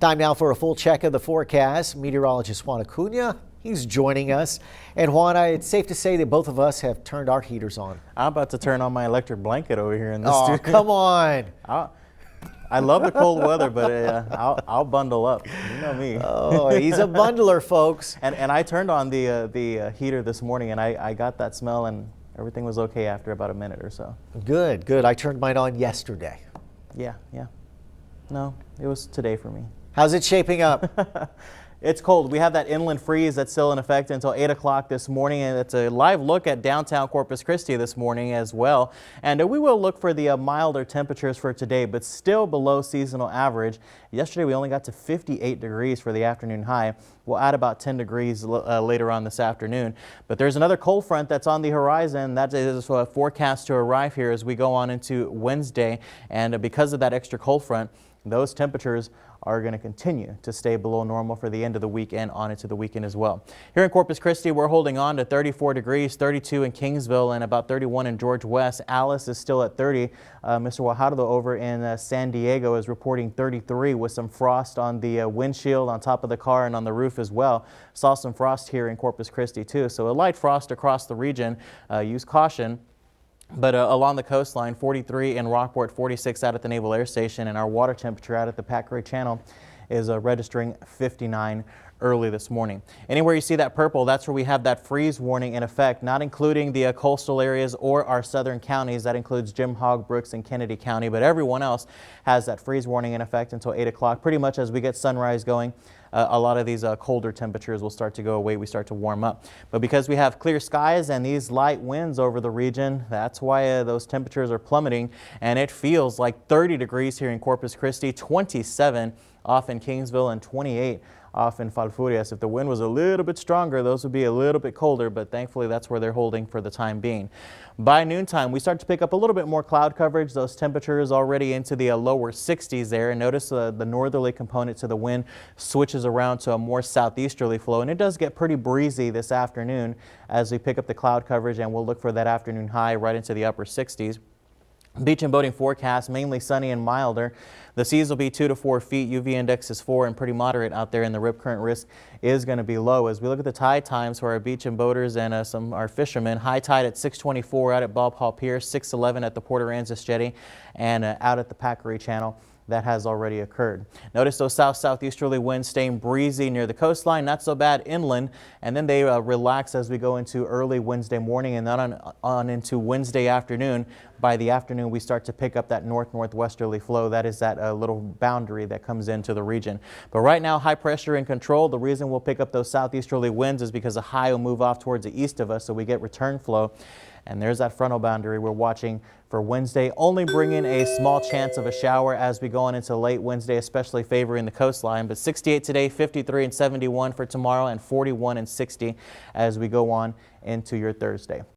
Time now for a full check of the forecast. Meteorologist Juan Acuna, he's joining us. And Juan, it's safe to say that both of us have turned our heaters on. I'm about to turn on my electric blanket over here in this studio. Come on. I love the cold weather, but I'll bundle up. You know me. Oh, he's a bundler, folks. And I turned on the heater this morning, and I got that smell, and everything was okay after about a minute or so. Good, good. I turned mine on yesterday. Yeah. No, it was today for me. How's it shaping up? It's cold. We have that inland freeze that's still in effect until 8 o'clock this morning, and it's a live look at downtown Corpus Christi this morning as well. And we will look for the milder temperatures for today, but still below seasonal average. Yesterday we only got to 58 degrees for the afternoon high. We'll add about 10 degrees later on this afternoon. But there's another cold front that's on the horizon. That is forecast to arrive here as we go on into Wednesday. And because of that extra cold front, those temperatures are going to continue to stay below normal for the end of the week and on into the weekend as well. Here in Corpus Christi, we're holding on to 34 degrees, 32 in Kingsville, and about 31 in George West. Alice is still at 30. Mr. Guajardo over in San Diego is reporting 33 with some frost on the windshield, on top of the car, and on the roof as well. Saw some frost here in Corpus Christi too, so a light frost across the region. Use caution. But along the coastline, 43 in Rockport, 46 out at the Naval Air Station, and our water temperature out at the Packard Channel is registering 59 early this morning. Anywhere you see that purple, that's where we have that freeze warning in effect, not including the coastal areas or our southern counties. That includes Jim Hogg, Brooks, and Kennedy County, but everyone else has that freeze warning in effect until 8 o'clock. Pretty much as we get sunrise going, a lot of these colder temperatures will start to go away. We start to warm up. But because we have clear skies and these light winds over the region, that's why those temperatures are plummeting. And it feels like 30 degrees here in Corpus Christi, 27 off in Kingsville, and 28 off in Falfurrias. If the wind was a little bit stronger, those would be a little bit colder, but thankfully that's where they're holding for the time being. By noontime, we start to pick up a little bit more cloud coverage. Those temperatures already into the lower 60s there. And notice the northerly component to the wind switches around to a more southeasterly flow, and it does get pretty breezy this afternoon as we pick up the cloud coverage, and we'll look for that afternoon high right into the upper 60s. Beach and boating forecast, mainly sunny and milder. The seas will be 2 to 4 feet. UV index is 4 and pretty moderate out there, and the rip current risk is going to be low. As we look at the tide times for our beach and boaters and our fishermen, high tide at 6:24 out at Bob Hall Pier, 6:11 at the Port Aransas Jetty, and out at the Packard Channel. That has already occurred. Notice those south-southeasterly winds staying breezy near the coastline, not so bad inland, and then they relax as we go into early Wednesday morning and then on into Wednesday afternoon. By the afternoon, we start to pick up that north-northwesterly flow. That is that little boundary that comes into the region. But right now, high pressure in control. The reason we'll pick up those southeasterly winds is because the high will move off towards the east of us, so we get return flow. And there's that frontal boundary we're watching for Wednesday, only bringing a small chance of a shower as we go on into late Wednesday, especially favoring the coastline. But 68 today, 53 and 71 for tomorrow, and 41 and 60 as we go on into your Thursday.